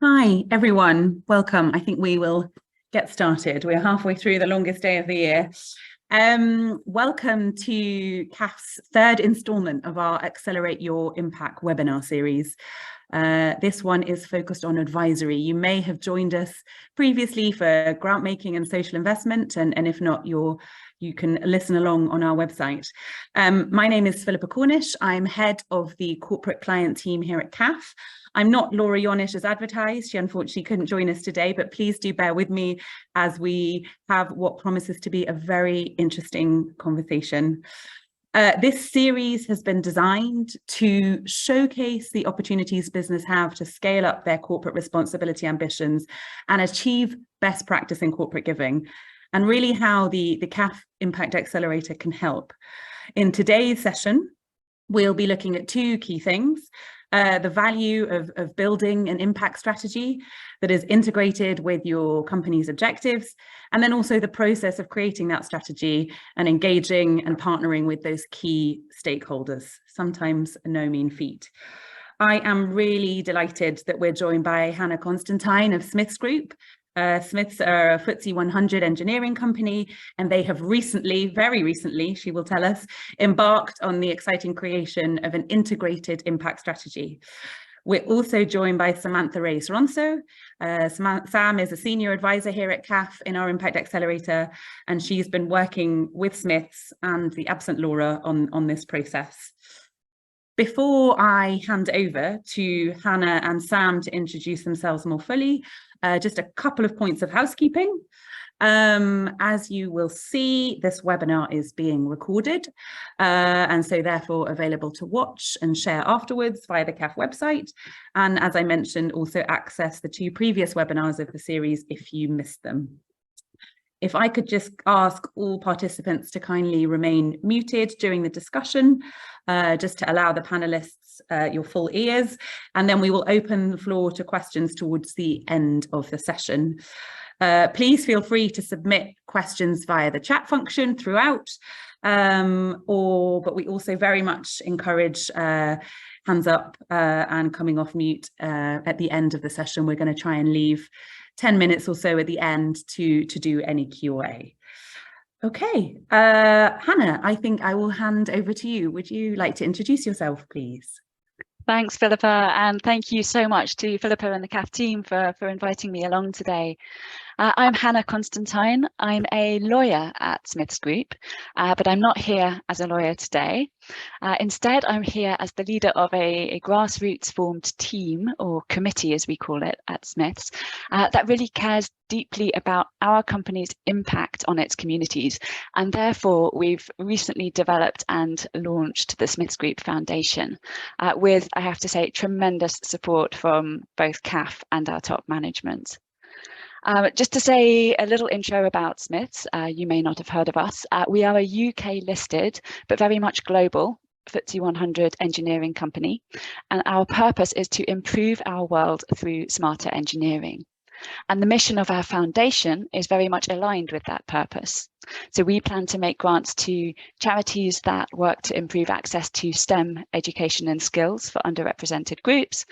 Hi, everyone. Welcome. I think we will get started. We're halfway through the longest day of the year. Welcome to CAF's third instalment of our Accelerate Your Impact webinar series. This one is focused on advisory. You may have joined us previously for grant making and social investment, and if not, you can listen along on our website. My name is Philippa Cornish. I'm head of the corporate client team here at CAF. I'm not Laura Yonish as advertised. She unfortunately couldn't join us today, but please do bear with me as we have what promises to be a very interesting conversation. This series has been designed to showcase the opportunities business have to scale up their corporate responsibility ambitions and achieve best practice in corporate giving, and really how the CAF Impact Accelerator can help. In today's session, we'll be looking at two key things. The value of building an impact strategy that is integrated with your company's objectives, and then also the process of creating that strategy and engaging and partnering with those key stakeholders, sometimes no mean feat. I am really delighted that we're joined by Hannah Constantine of Smiths Group. Smiths are a FTSE 100 engineering company, and they have recently, very recently, she will tell us, embarked on the exciting creation of an integrated impact strategy. We're also joined by Samantha Reyes-Ronso. Sam is a senior advisor here at CAF in our Impact Accelerator, and she's been working with Smiths and the absent Laura on this process. Before I hand over to Hannah and Sam to introduce themselves more fully, just a couple of points of housekeeping. As you will see, this webinar is being recorded and so therefore available to watch and share afterwards via the CAF website. And as I mentioned, also access the two previous webinars of the series if you missed them. If I could just ask all participants to kindly remain muted during the discussion, just to allow the panelists your full ears, and then we will open the floor to questions towards the end of the session. Please feel free to submit questions via the chat function throughout, but we also very much encourage hands up and coming off mute at the end of the session. We're going to try and leave 10 minutes or so at the end to do any Q&A. Okay, Hannah, I think I will hand over to you. Would you like to introduce yourself, please? Thanks, Philippa, and thank you so much to Philippa and the CAF team for inviting me along today. I'm Hannah Constantine. I'm a lawyer at Smiths Group, but I'm not here as a lawyer today. Instead, I'm here as the leader of a grassroots formed team, or committee as we call it at Smiths, that really cares deeply about our company's impact on its communities. And therefore, we've recently developed and launched the Smiths Group Foundation with, I have to say, tremendous support from both CAF and our top management. Just to say a little intro about Smiths, you may not have heard of us. We are a UK listed, but very much global FTSE 100 engineering company. And our purpose is to improve our world through smarter engineering. And the mission of our foundation is very much aligned with that purpose. So we plan to make grants to charities that work to improve access to STEM education and skills for underrepresented groups,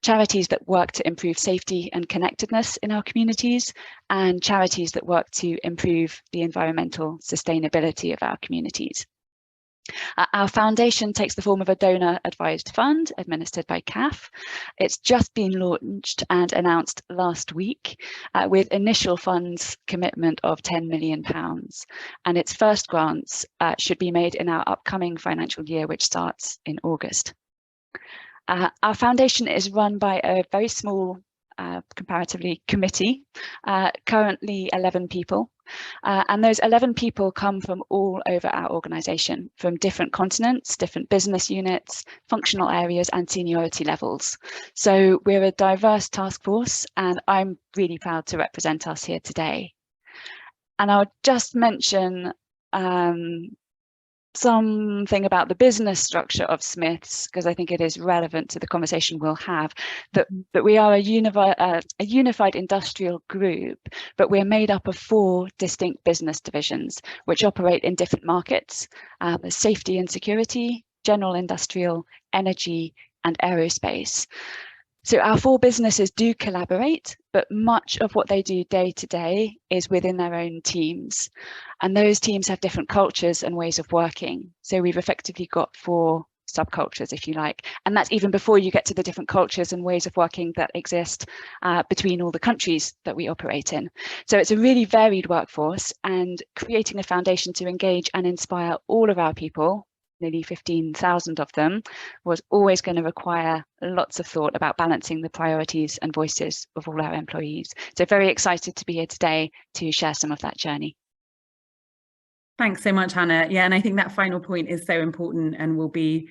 charities that work to improve safety and connectedness in our communities, and charities that work to improve the environmental sustainability of our communities. Our foundation takes the form of a donor-advised fund administered by CAF. It's just been launched and announced last week with initial funds commitment of £10 million. And its first grants should be made in our upcoming financial year, which starts in August. Our foundation is run by a very small, comparatively, committee, currently 11 people. And those 11 people come from all over our organisation, from different continents, different business units, functional areas and seniority levels. So we're a diverse task force, and I'm really proud to represent us here today. And I'll just mention something about the business structure of Smiths, because I think it is relevant to the conversation we'll have, that we are a unified industrial group, but we're made up of 4 distinct business divisions, which operate in different markets: safety and security, general industrial, energy, and aerospace. So our 4 businesses do collaborate, but much of what they do day to day is within their own teams. And those teams have different cultures and ways of working. So we've effectively got 4 subcultures, if you like. And that's even before you get to the different cultures and ways of working that exist between all the countries that we operate in. So it's a really varied workforce, and creating a foundation to engage and inspire all of our people, nearly 15,000 of them, was always going to require lots of thought about balancing the priorities and voices of all our employees. So very excited to be here today to share some of that journey. Thanks so much, Hannah. Yeah, and I think that final point is so important and will be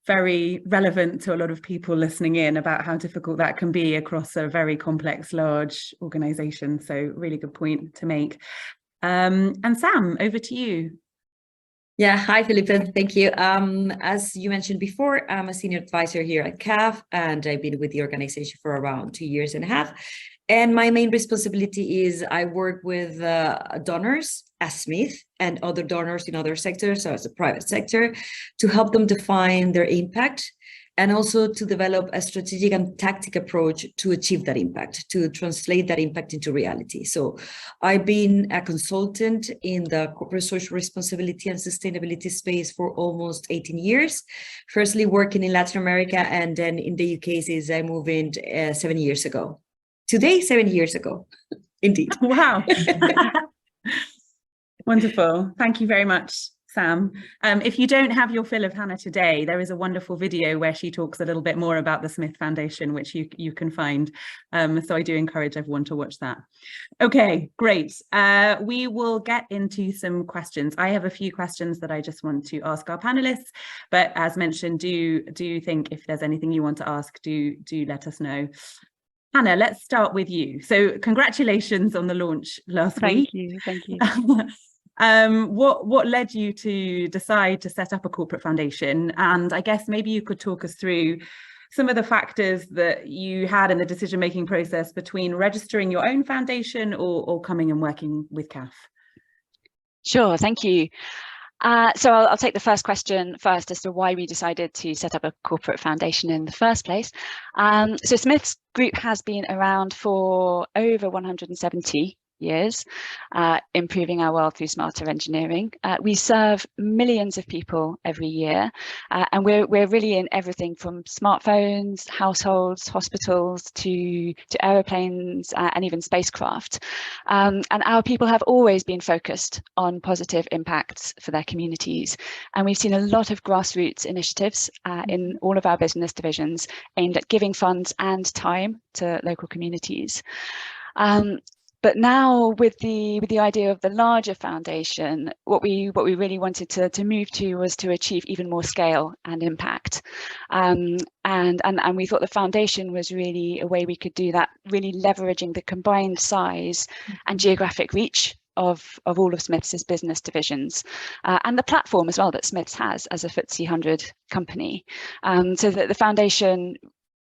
very relevant to a lot of people listening in about how difficult that can be across a very complex, large organisation. So really good point to make. And Sam, over to you. Yeah, hi, Philippa. Thank you. As you mentioned before, I'm a senior advisor here at CAF, and I've been with the organization for around 2.5 years. And my main responsibility is I work with donors as Smith and other donors in other sectors, so as a private sector, to help them define their impact, and also to develop a strategic and tactic approach to achieve that impact, to translate that impact into reality. So I've been a consultant in the corporate social responsibility and sustainability space for almost 18 years, firstly working in Latin America, and then in the UK since I moved in 7 years ago. Today, 7 years ago, indeed. Wow. Wonderful. Thank you very much, Sam. If you don't have your fill of Hannah today, there is a wonderful video where she talks a little bit more about the Smith Foundation, which you can find. So I do encourage everyone to watch that. Okay, great. We will get into some questions. I have a few questions that I just want to ask our panelists, but as mentioned, do think if there's anything you want to ask, do let us know. Hannah, let's start with you. So congratulations on the launch last week. Thank you. What led you to decide to set up a corporate foundation? And I guess maybe you could talk us through some of the factors that you had in the decision-making process between registering your own foundation or coming and working with CAF. Sure, thank you. So I'll take the first question first as to why we decided to set up a corporate foundation in the first place. So Smith's Group has been around for over 170 years, improving our world through smarter engineering. We serve millions of people every year, and we're really in everything from smartphones, households, hospitals to aeroplanes and even spacecraft. And our people have always been focused on positive impacts for their communities. And we've seen a lot of grassroots initiatives in all of our business divisions aimed at giving funds and time to local communities. But now with the idea of the larger foundation, what we really wanted to move to was to achieve even more scale and impact. And we thought the foundation was really a way we could do that, really leveraging the combined size and geographic reach of all of Smith's business divisions, and the platform as well that Smith's has as a FTSE 100 company. So that the foundation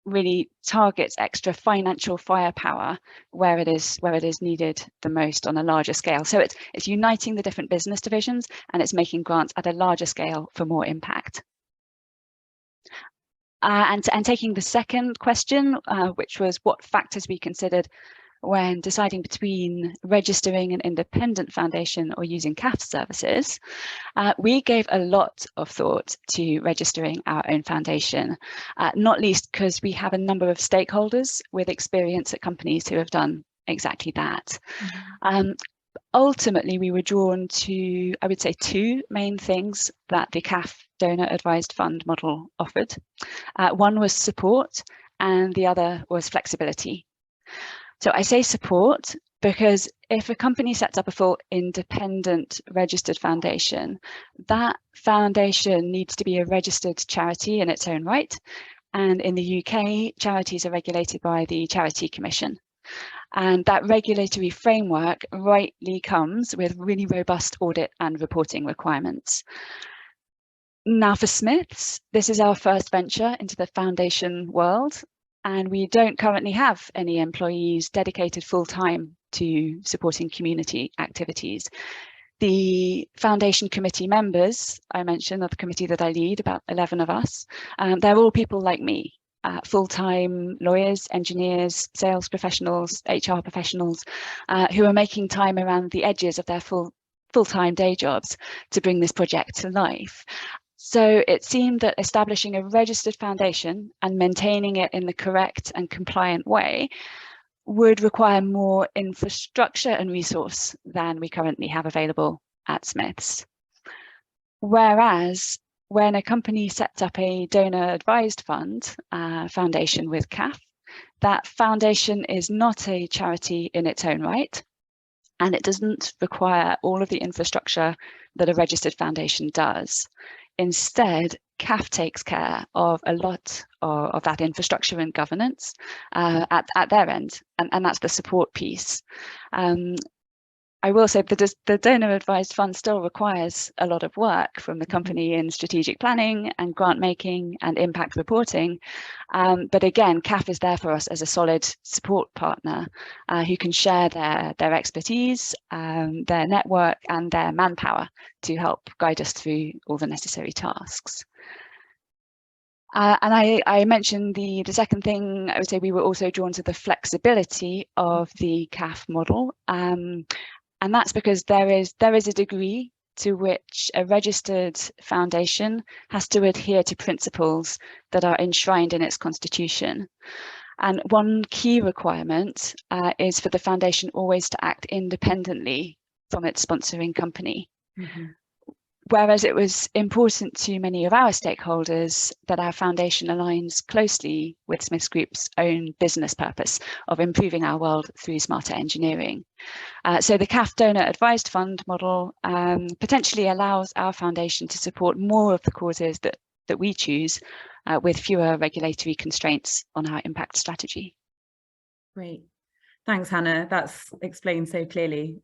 really targets extra financial firepower where it is needed the most on a larger scale. So it's uniting the different business divisions, and it's making grants at a larger scale for more impact. And taking the second question, which was what factors we considered when deciding between registering an independent foundation or using CAF services, we gave a lot of thought to registering our own foundation, not least because we have a number of stakeholders with experience at companies who have done exactly that. Ultimately, we were drawn to, I would say, 2 main things that the CAF donor advised fund model offered. One was support, and the other was flexibility. So I say support because if a company sets up a full independent registered foundation, that foundation needs to be a registered charity in its own right. And in the UK, charities are regulated by the Charity Commission. And that regulatory framework rightly comes with really robust audit and reporting requirements. Now for Smiths, this is our first venture into the foundation world. And we don't currently have any employees dedicated full-time to supporting community activities. The foundation committee members, I mentioned, of the committee that I lead, about 11 of us, they're all people like me. full-time lawyers, engineers, sales professionals, HR professionals who are making time around the edges of their full-time day jobs to bring this project to life. So it seemed that establishing a registered foundation and maintaining it in the correct and compliant way would require more infrastructure and resource than we currently have available at Smiths. Whereas when a company sets up a donor-advised fund foundation with CAF, that foundation is not a charity in its own right, and it doesn't require all of the infrastructure that a registered foundation does. Instead, CAF takes care of a lot of that infrastructure and governance at their end, and that's the support piece. I will say that the donor advised fund still requires a lot of work from the company in strategic planning and grant making and impact reporting. But again, CAF is there for us as a solid support partner who can share their expertise, their network and their manpower to help guide us through all the necessary tasks. And I mentioned the second thing, I would say we were also drawn to the flexibility of the CAF model. And that's because there is a degree to which a registered foundation has to adhere to principles that are enshrined in its constitution. And one key requirement is for the foundation always to act independently from its sponsoring company. Mm-hmm. Whereas it was important to many of our stakeholders that our foundation aligns closely with Smiths Group's own business purpose of improving our world through smarter engineering. So the CAF Donor Advised Fund model potentially allows our foundation to support more of the causes that we choose with fewer regulatory constraints on our impact strategy. Great. Thanks, Hannah. That's explained so clearly.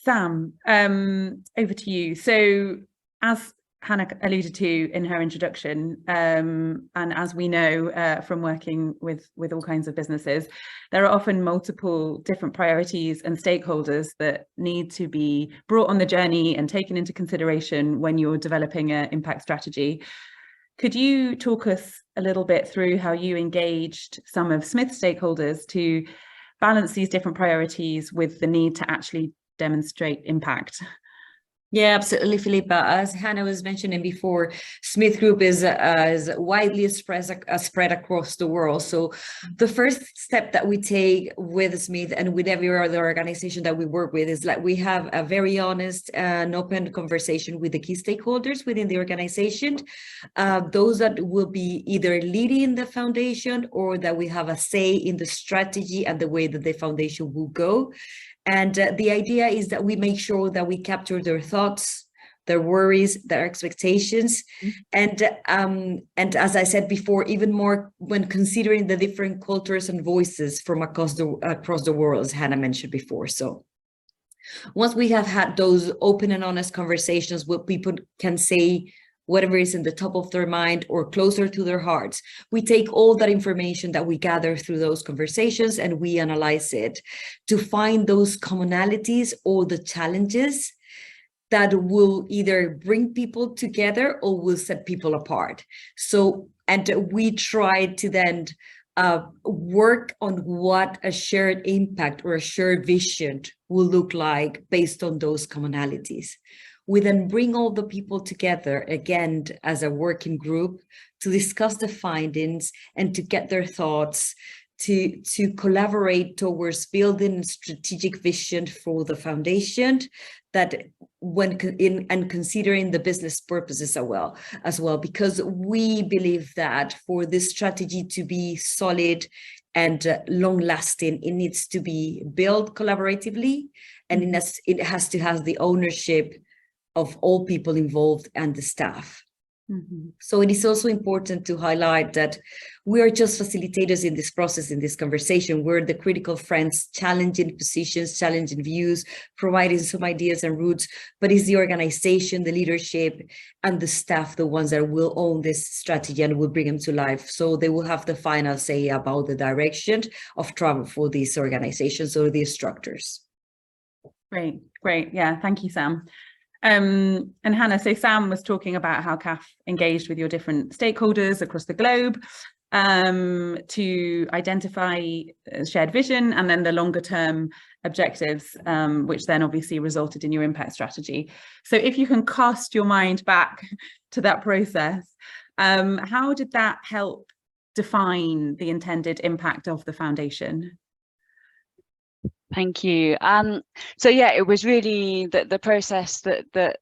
Sam, over to you. So as Hannah alluded to in her introduction, and as we know from working with all kinds of businesses, there are often multiple different priorities and stakeholders that need to be brought on the journey and taken into consideration when you're developing an impact strategy. Could you talk us a little bit through how you engaged some of Smith's stakeholders to balance these different priorities with the need to actually demonstrate impact? Yeah, absolutely, Philippa. As Hannah was mentioning before, Smith Group is widely spread across the world. So the first step that we take with Smith and with every other organization that we work with is that we have a very honest and open conversation with the key stakeholders within the organization, those that will be either leading the foundation or that we have a say in the strategy and the way that the foundation will go. And the idea is that we make sure that we capture their thoughts, their worries, their expectations. Mm-hmm. And as I said before, even more when considering the different cultures and voices from across the world, as Hannah mentioned before. So once we have had those open and honest conversations where people can say whatever is in the top of their mind or closer to their hearts, we take all that information that we gather through those conversations and we analyze it to find those commonalities or the challenges that will either bring people together or will set people apart. So, and we try to then work on what a shared impact or a shared vision will look like based on those commonalities. We then bring all the people together again as a working group to discuss the findings and to get their thoughts, to collaborate towards building a strategic vision for the foundation that and considering the business purposes as well, because we believe that for this strategy to be solid and long lasting, it needs to be built collaboratively, and it has to have the ownership of all people involved and the staff. Mm-hmm. So it is also important to highlight that we are just facilitators in this process, in this conversation. We're the critical friends, challenging positions, challenging views, providing some ideas and routes, but it's the organization, the leadership, and the staff, the ones that will own this strategy and will bring them to life. So they will have the final say about the direction of travel for these organizations or these structures. Great. Yeah, thank you, Sam. And Hannah, so Sam was talking about how CAF engaged with your different stakeholders across the globe to identify shared vision and then the longer term objectives, which then obviously resulted in your impact strategy. So if you can cast your mind back to that process, how did that help define the intended impact of the foundation? Thank you. So yeah, it was really the process that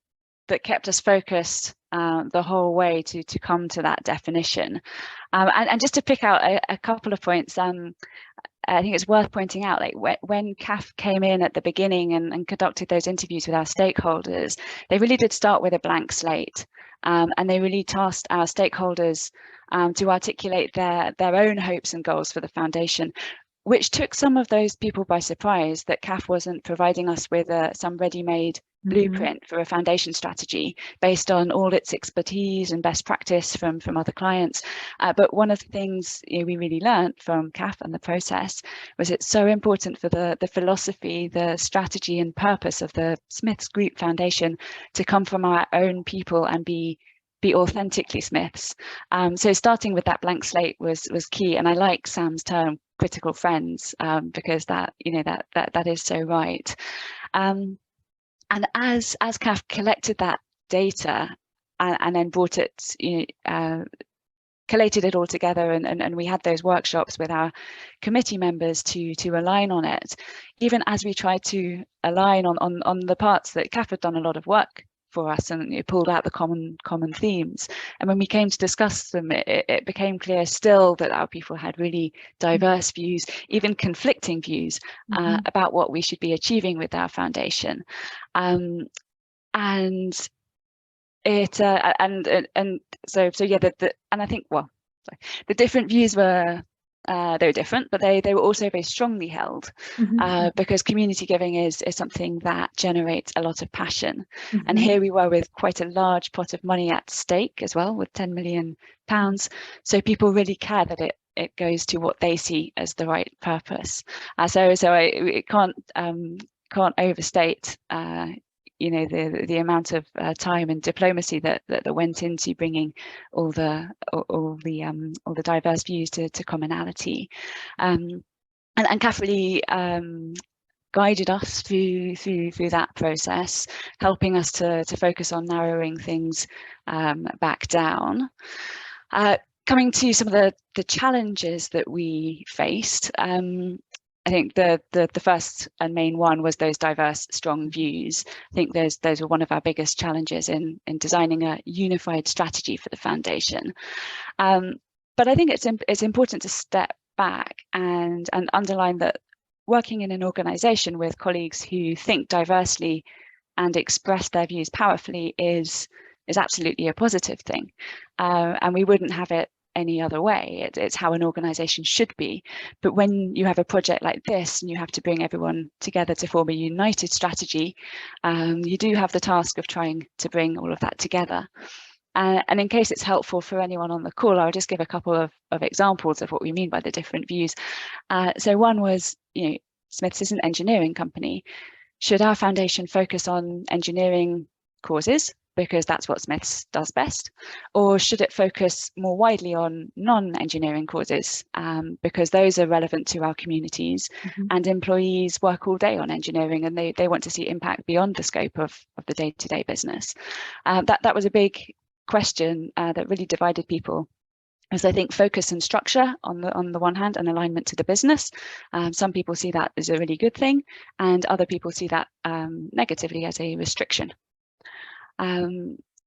kept us focused the whole way to come to that definition. And just to pick out a couple of points, I think it's worth pointing out, like when CAF came in at the beginning and conducted those interviews with our stakeholders, they really did start with a blank slate, and they really tasked our stakeholders to articulate their own hopes and goals for the foundation, which took some of those people by surprise, that CAF wasn't providing us with some ready-made blueprint for a foundation strategy based on all its expertise and best practice from other clients. But one of the things we really learned from CAF and the process was it's so important for the philosophy, the strategy and purpose of the Smiths Group Foundation to come from our own people and be authentically Smiths. So starting with that blank slate was key, and I like Sam's term critical friends, because that is so right. And as CAF collected that data and then brought it, collated it all together, and we had those workshops with our committee members to align on it, even as we tried to align on the parts that CAF had done a lot of work for us and pulled out the common themes. And when we came to discuss them, it became clear still that our people had really diverse views, even conflicting views about what we should be achieving with our foundation. And it so yeah, and I think, well, the different views were they were different, but they were also very strongly held, because community giving is something that generates a lot of passion. And here we were with quite a large pot of money at stake as well, with £10 million. So people really care that it goes to what they see as the right purpose. So I can't overstate the amount of time and diplomacy that went into bringing all the diverse views to commonality, and CAF really guided us through that process, helping us to focus on narrowing things back down. Coming to some of the challenges that we faced, I think the first and main one was those diverse, strong views. I think those were one of our biggest challenges in designing a unified strategy for the foundation. But I think it's important to step back and underline that working in an organisation with colleagues who think diversely and express their views powerfully is absolutely a positive thing, and we wouldn't have it any other way. It's how an organisation should be. But when you have a project like this and you have to bring everyone together to form a united strategy, you do have the task of trying to bring all of that together. And in case it's helpful for anyone on the call, I'll just give a couple of examples of what we mean by the different views. So one was, Smiths is an engineering company. Should our foundation focus on engineering causes, because that's what Smiths does best, or should it focus more widely on non-engineering causes, because those are relevant to our communities, and employees work all day on engineering and they want to see impact beyond the scope of the day-to-day business? That was a big question that really divided people, as I think focus and structure on the one hand, and alignment to the business. Some people see that as a really good thing, and other people see that negatively as a restriction.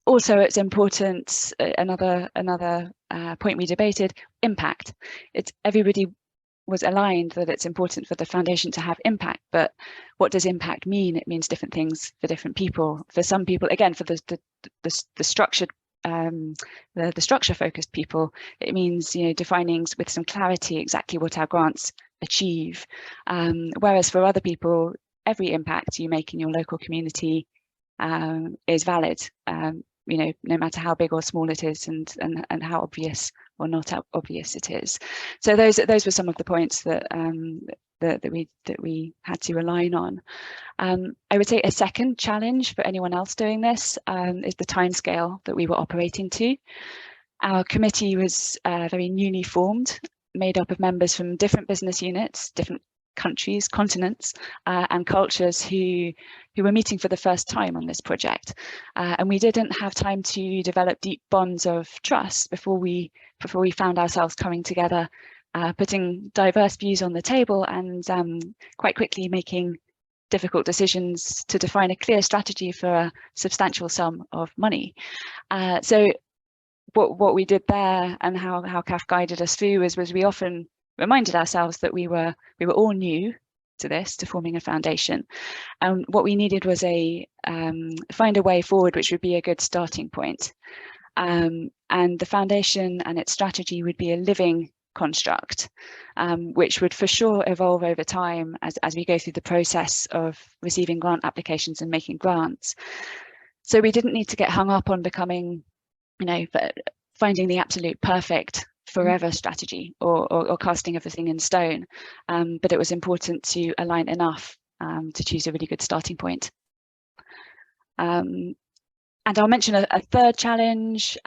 Also, it's important, another point we debated, impact. Everybody was aligned that it's important for the foundation to have impact, but what does impact mean? It means different things for different people. For some people, again, for the structured, the structure focused people, it means defining with some clarity exactly what our grants achieve. Whereas for other people, every impact you make in your local community is valid. no matter how big or small it is, and how obvious or not obvious it is. So those were some of the points that that we had to align on. I would say a second challenge for anyone else doing this is the timescale that we were operating to. Our committee was very newly formed, made up of members from different business units, different countries, continents, and cultures who were meeting for the first time on this project. And we didn't have time to develop deep bonds of trust before we found ourselves coming together, putting diverse views on the table, and quite quickly making difficult decisions to define a clear strategy for a substantial sum of money. So what we did there, and how CAF guided us through, was we often reminded ourselves that we were all new to this, to forming a foundation, and what we needed was find a way forward which would be a good starting point, and the foundation and its strategy would be a living construct, which would for sure evolve over time as we go through the process of receiving grant applications and making grants. So we didn't need to get hung up on becoming, finding the absolute perfect forever strategy or casting everything in stone, but it was important to align enough to choose a really good starting point. And I'll mention a third challenge.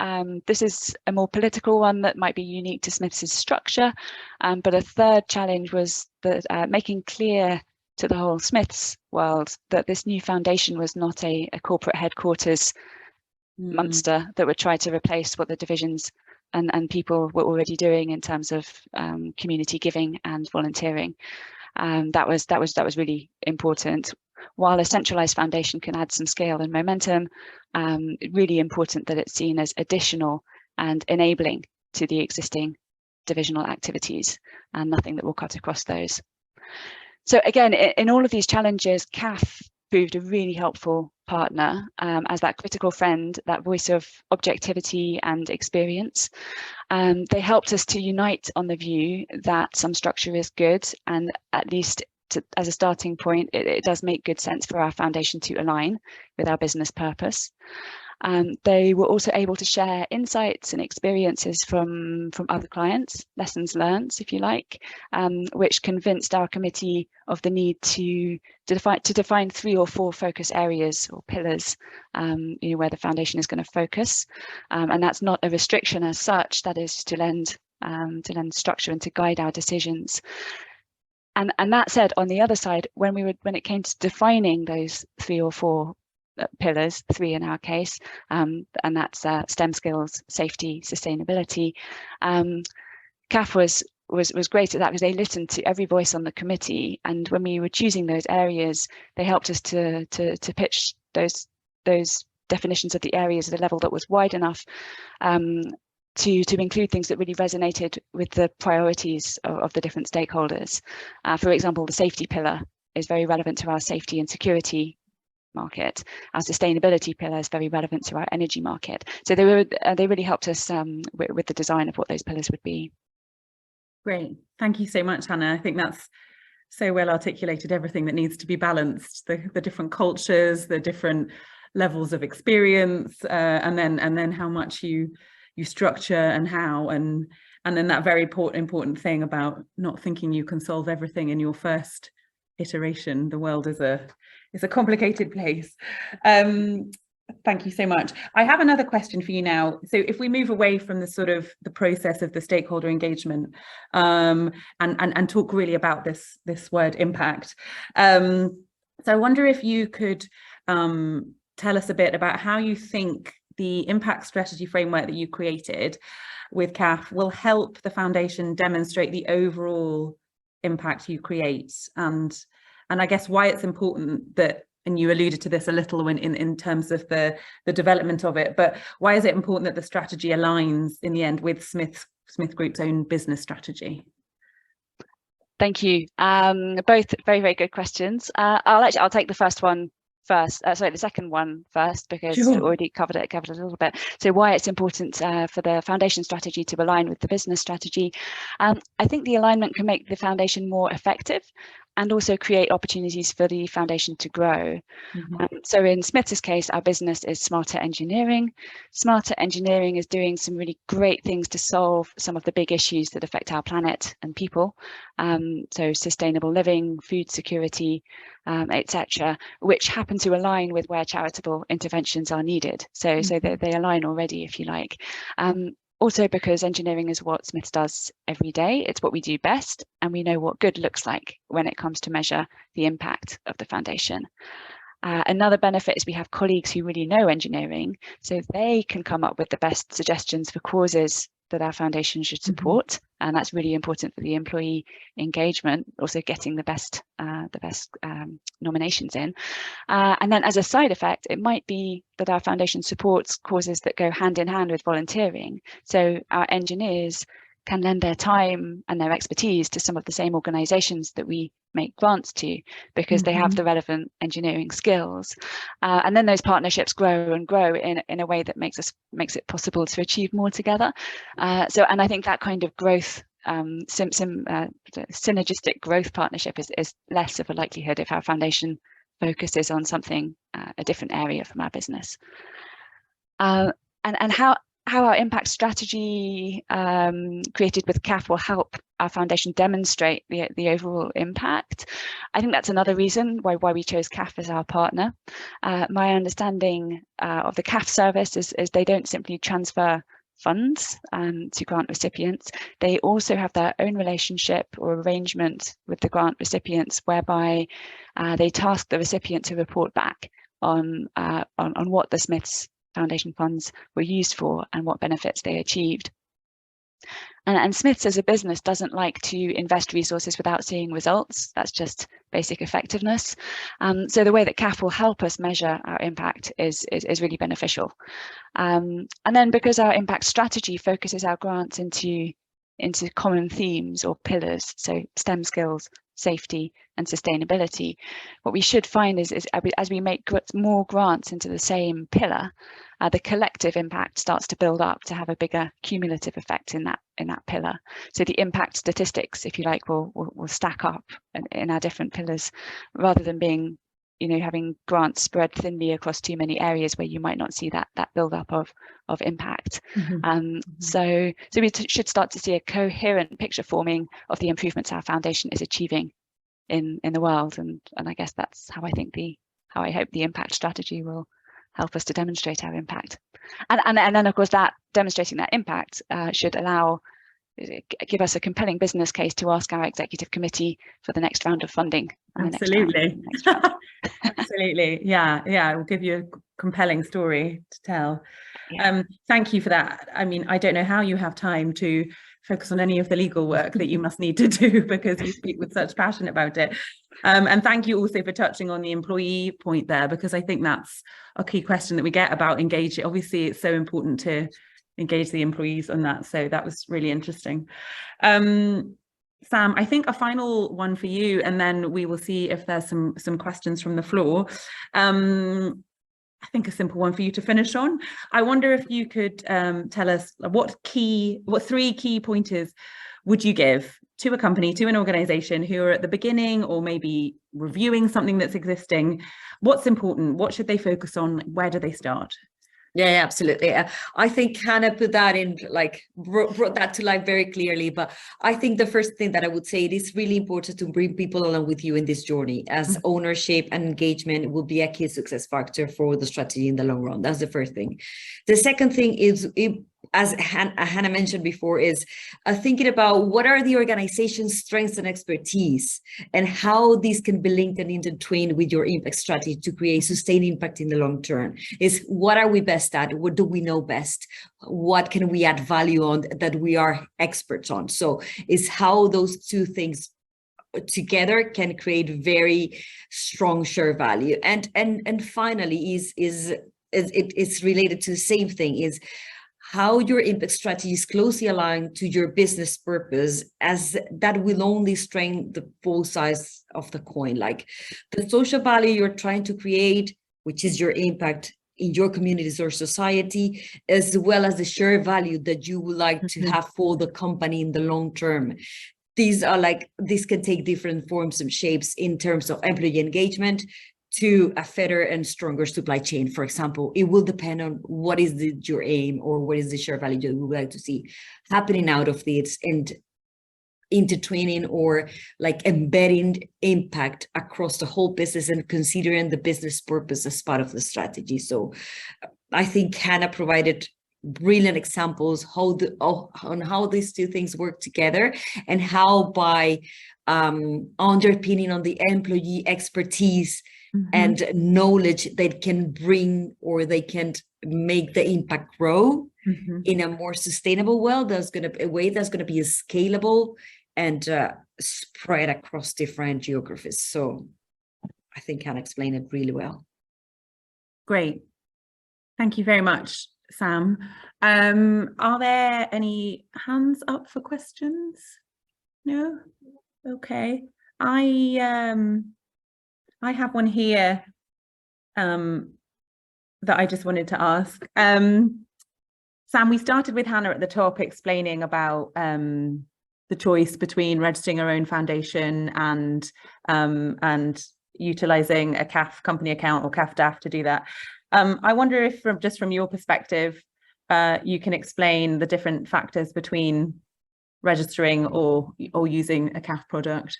This is a more political one that might be unique to Smiths' structure, but a third challenge was that making clear to the whole Smiths world that this new foundation was not a corporate headquarters monster that would try to replace what the divisions and people were already doing in terms of community giving and volunteering. That was really important. While a centralized foundation can add some scale and momentum, really important that it's seen as additional and enabling to the existing divisional activities, and nothing that will cut across those. So again, in all of these challenges, CAF proved a really helpful partner as that critical friend, that voice of objectivity and experience. They helped us to unite on the view that some structure is good, and at least as a starting point, it does make good sense for our foundation to align with our business purpose. They were also able to share insights and experiences from other clients, lessons learned, if you like, which convinced our committee of the need to define 3 or 4 focus areas or pillars, where the foundation is going to focus. And that's not a restriction as such, that is to lend structure and to guide our decisions. And that said, on the other side, when it came to defining those 3 or 4 pillars, 3 in our case, and that's STEM skills, safety, sustainability, CAF was great at that, because they listened to every voice on the committee, and when we were choosing those areas, they helped us to pitch those definitions of the areas at a level that was wide enough to include things that really resonated with the priorities of the different stakeholders. For example, the safety pillar is very relevant to our safety and security market. Our sustainability pillar is very relevant to our energy market. So they really helped us with the design of what those pillars would be. Great, thank you so much, Hannah. I think that's so well articulated, everything that needs to be balanced, the different cultures, the different levels of experience, and then how much you structure and how, and then that very important thing about not thinking you can solve everything in your first iteration. The world is a complicated place. Thank you so much. I have another question for you now. So if we move away from the process of the stakeholder engagement, and talk really about this word impact. So I wonder if you could tell us a bit about how you think the impact strategy framework that you created with CAF will help the foundation demonstrate the overall impact you create, and I guess why it's important that, and you alluded to this a little in terms of the development of it, but why is it important that the strategy aligns in the end with Smith Group's own business strategy? Thank you. Both very, very good questions. I'll take the first one first. Sorry, the second one first, because Sure. we already covered it a little bit. So why it's important for the foundation strategy to align with the business strategy. I think the alignment can make the foundation more effective and also create opportunities for the foundation to grow. So in Smiths' case, our business is Smarter Engineering. Smarter Engineering is doing some really great things to solve some of the big issues that affect our planet and people. So sustainable living, food security, etc., which happen to align with where charitable interventions are needed. So they align already, if you like. Also because engineering is what Smiths does every day. It's what we do best, and we know what good looks like when it comes to measure the impact of the foundation. Another benefit is we have colleagues who really know engineering, so they can come up with the best suggestions for causes that our foundation should support, and that's really important for the employee engagement, also getting the best nominations in. And then as a side effect, it might be that our foundation supports causes that go hand in hand with volunteering. So our engineers can lend their time and their expertise to some of the same organisations that we make grants to, because they have the relevant engineering skills. And then those partnerships grow and grow in a way that makes it possible to achieve more together. And I think that kind of growth, synergistic growth partnership is less of a likelihood if our foundation focuses on something, a different area from our business. And how our impact strategy created with CAF will help our foundation demonstrate the overall impact. I think that's another reason why we chose CAF as our partner. My understanding of the CAF service is they don't simply transfer funds to grant recipients. They also have their own relationship or arrangement with the grant recipients, whereby they task the recipient to report back on what the Smiths Foundation funds were used for and what benefits they achieved. And Smiths as a business doesn't like to invest resources without seeing results. That's just basic effectiveness. So the way that CAF will help us measure our impact is really beneficial. And then because our impact strategy focuses our grants into common themes or pillars, so STEM skills, safety and sustainability, what we should find is as we make more grants into the same pillar, the collective impact starts to build up to have a bigger cumulative effect in that pillar. So the impact statistics, if you like, will stack up in our different pillars, rather than being, having grants spread thinly across too many areas where you might not see that build up of impact. So we should start to see a coherent picture forming of the improvements our foundation is achieving in the world, and I guess that's how I hope the impact strategy will help us to demonstrate our impact. And then of course that demonstrating that impact should give us a compelling business case to ask our executive committee for the next round of funding. Absolutely. Absolutely. Yeah. It will give you a compelling story to tell. Yeah. Thank you for that. I mean, I don't know how you have time to focus on any of the legal work that you must need to do, because you speak with such passion about it. And thank you also for touching on the employee point there, because I think that's a key question that we get about engaging. Obviously, it's so important to engage the employees on that. So that was really interesting. Sam, I think a final one for you, and then we will see if there's some questions from the floor. I think a simple one for you to finish on. I wonder if you could tell us what 3 key pointers would you give to a company, to an organization who are at the beginning or maybe reviewing something that's existing? What's important? What should they focus on? Where do they start? Yeah, absolutely. I think Hannah put that in, brought that to life very clearly. But I think the first thing that I would say, it is really important to bring people along with you in this journey, as ownership and engagement will be a key success factor for the strategy in the long run. That's the first thing. The second thing is, as Hannah mentioned before, is thinking about what are the organization's strengths and expertise, and how these can be linked and intertwined with your impact strategy to create sustained impact in the long term. Is what are we best at? What do we know best? What can we add value on that we are experts on? So is how those two things together can create very strong share value. And finally it's related to the same thing, is how your impact strategy is closely aligned to your business purpose, as that will only strengthen the both sides of the coin. Like the social value you're trying to create, which is your impact in your communities or society, as well as the share value that you would like to have for the company in the long term. these can take different forms and shapes in terms of employee engagement to a fairer and stronger supply chain. For example, it will depend on what is your aim, or what is the share value you would like to see happening out of this, and intertwining or like embedding impact across the whole business and considering the business purpose as part of the strategy. So I think Hannah provided brilliant examples on how these two things work together, and how by underpinning on the employee expertise and knowledge they can bring, or they can make the impact grow in a more sustainable way that's going to be scalable and spread across different geographies. So I think Hannah explained it really well. Great. Thank you very much, Sam. Are there any hands up for questions? No? Okay. I have one here that I just wanted to ask. Sam, we started with Hannah at the top explaining about the choice between registering our own foundation and utilising a CAF company account or CAF DAF to do that. I wonder if from your perspective, you can explain the different factors between registering or using a CAF product.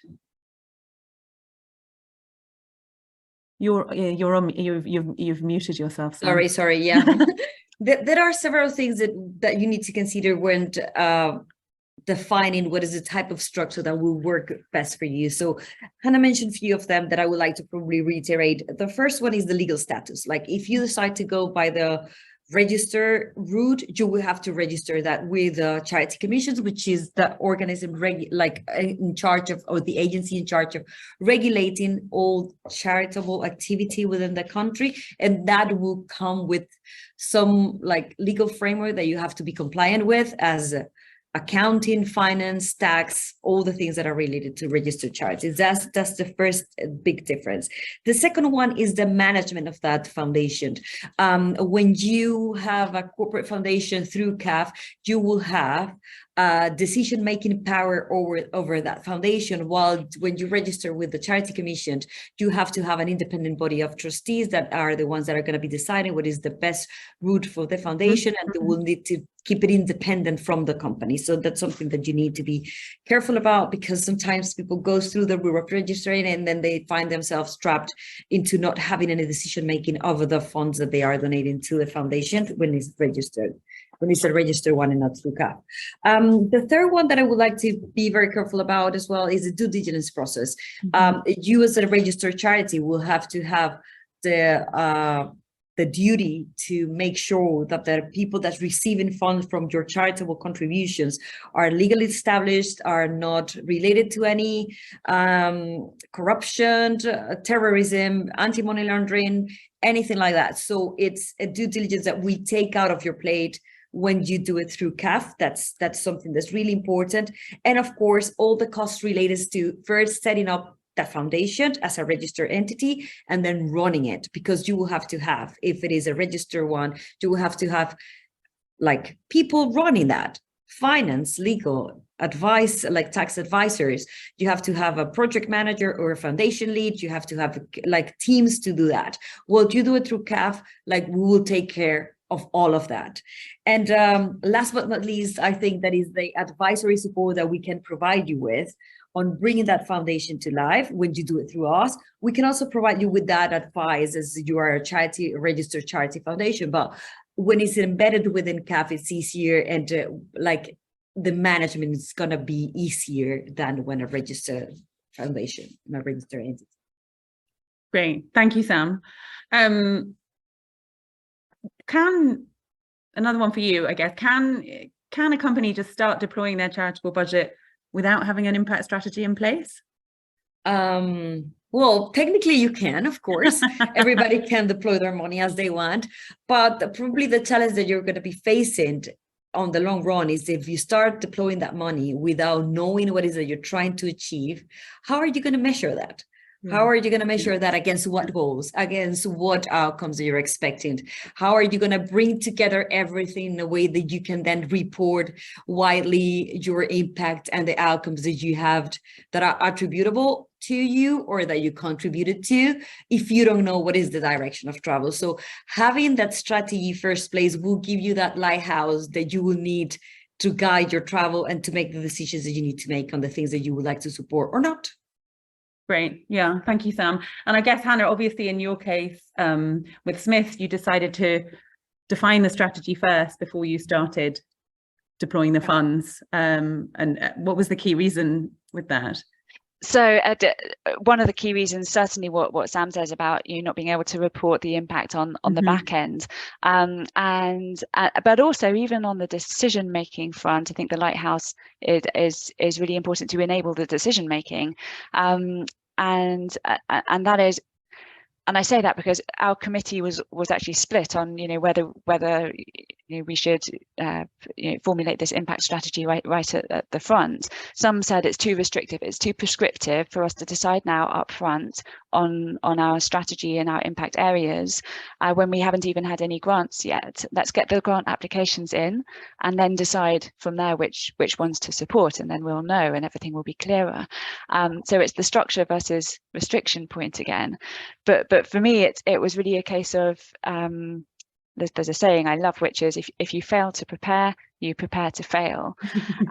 You've muted yourself, Sam. Sorry. Yeah. There are several things that you need to consider when defining what is the type of structure that will work best for you. So Hannah mentioned a few of them that I would like to probably reiterate. The first one is the legal status. Like if you decide to go by the register route, you will have to register that with Charity Commissions, which is the organism in charge of, or the agency in charge of regulating all charitable activity within the country. And that will come with some like legal framework that you have to be compliant with, as accounting, finance, tax, all the things that are related to registered charities. That's the first big difference. The second one is the management of that foundation. When you have a corporate foundation through CAF, you will have decision-making power over that foundation, while when you register with the Charity Commission, you have to have an independent body of trustees that are the ones that are going to be deciding what is the best route for the foundation, and they will need to keep it independent from the company. So that's something that you need to be careful about, because sometimes people go through the route of registering and then they find themselves trapped into not having any decision-making over the funds that they are donating to the foundation when it's registered. When it's a registered one and not through CAF. The third one that I would like to be very careful about as well is the due diligence process. You as a registered charity will have to have the duty to make sure that the people that's receiving funds from your charitable contributions are legally established, are not related to any corruption, terrorism, anti-money laundering, anything like that. So it's a due diligence that we take out of your plate when you do it through CAF. That's something that's really important. And of course, all the costs related to first setting up that foundation as a registered entity and then running it, because you will have to have, if it is a registered one, you will have to have like people running that, finance, legal, advice, like tax advisors. You have to have a project manager or a foundation lead. You have to have like teams to do that. Well, you do it through CAF, like we will take care of all of that. And last but not least, I think that is the advisory support that we can provide you with on bringing that foundation to life. When you do it through us, we can also provide you with that advice as you are a registered charity foundation. But when it's embedded within CAF, it's easier, and like the management is going to be easier than when a registered foundation and a registered entity. Great, thank you, Sam. Another one for you, I guess, can a company just start deploying their charitable budget without having an impact strategy in place? Well, technically you can, of course. Everybody can deploy their money as they want, but probably the challenge that you're going to be facing on the long run is if you start deploying that money without knowing what it is that you're trying to achieve, how are you going to measure that? How are you going to measure that against what goals, against what outcomes you're expecting? How are you going to bring together everything in a way that you can then report widely your impact and the outcomes that you have that are attributable to you or that you contributed to, if you don't know what is the direction of travel? So having that strategy first place will give you that lighthouse that you will need to guide your travel and to make the decisions that you need to make on the things that you would like to support or not. Great. Yeah. Thank you, Sam. And I guess, Hannah, obviously in your case, with Smiths, you decided to define the strategy first before you started deploying the funds. And what was the key reason with that? So one of the key reasons, certainly what Sam says about you not being able to report the impact on the back end, but also even on the decision making front, I think the lighthouse is really important to enable the decision making, and that is. And I say that because our committee was actually split on, whether we should formulate this impact strategy right at the front. Some said it's too restrictive, it's too prescriptive for us to decide now up front on our strategy and our impact areas when we haven't even had any grants yet. Let's get the grant applications in and then decide from there which ones to support, and then we'll know and everything will be clearer. So it's the structure versus restriction point again. But for me, it was really a case of there's a saying I love, which is if you fail to prepare, you prepare to fail.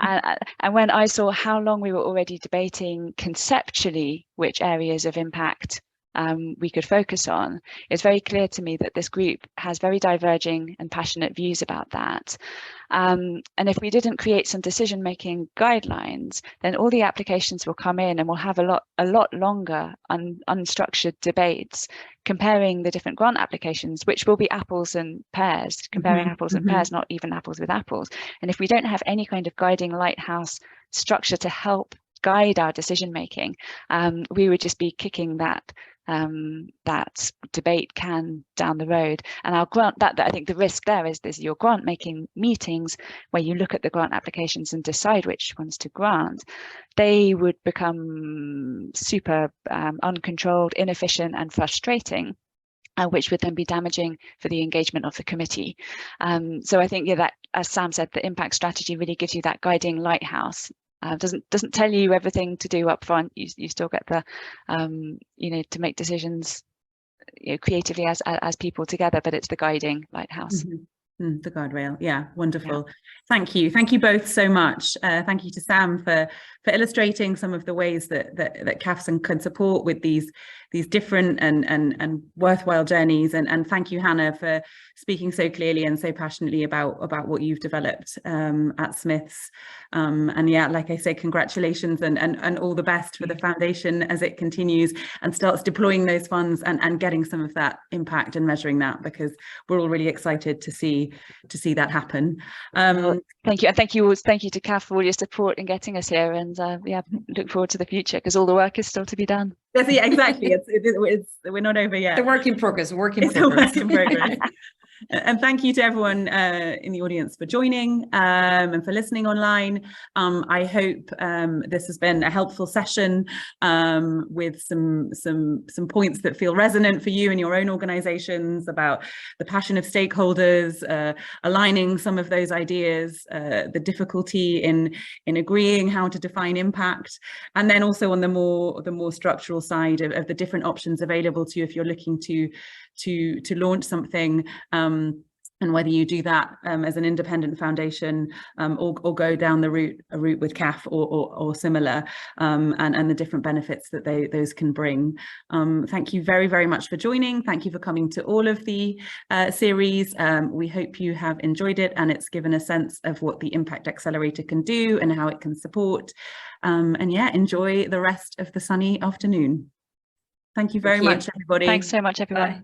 And when I saw how long we were already debating conceptually which areas of impact we could focus on, it's very clear to me that this group has very diverging and passionate views about that. And if we didn't create some decision-making guidelines, then all the applications will come in and we'll have a lot longer unstructured debates comparing the different grant applications, which will be apples and pears, comparing apples and pears, not even apples with apples. And if we don't have any kind of guiding lighthouse structure to help guide our decision-making, we would just be kicking that debate can down the road. And our grant, that I think the risk there is your grant making meetings where you look at the grant applications and decide which ones to grant, they would become super uncontrolled, inefficient and frustrating, which would then be damaging for the engagement of the committee. So I think, that, as Sam said, the impact strategy really gives you that guiding lighthouse. Doesn't tell you everything to do up front. You still get the to make decisions creatively as people together, but it's the guiding lighthouse. The guardrail. Yeah, wonderful. Yeah. Thank you both so much. Thank you to Sam for illustrating some of the ways that CAFS can support with these different and worthwhile journeys, and thank you, Hannah, for speaking so clearly and so passionately about what you've developed at Smiths. And yeah, like I say, congratulations and all the best for the foundation as it continues and starts deploying those funds and getting some of that impact and measuring that, because we're all really excited to see that happen. Thank you, and thank you to CAF for all your support in getting us here, and yeah, look forward to the future, because all the work is still to be done. Yeah, exactly. It's we're not over yet. The work in progress. A work in progress. And thank you to everyone in the audience for joining and for listening online. I hope this has been a helpful session with some points that feel resonant for you and your own organizations about the passion of stakeholders, aligning some of those ideas, the difficulty in agreeing how to define impact, and then also on the more structural side of the different options available to you if you're looking to launch something, and whether you do that as an independent foundation or go down a route with CAF or similar, and the different benefits that those can bring. Thank you very, very much for joining. Thank you for coming to all of the series. We hope you have enjoyed it, and it's given a sense of what the Impact Accelerator can do and how it can support. And yeah, enjoy the rest of the sunny afternoon. Thank you very much, everybody. Thanks so much, everyone. Bye.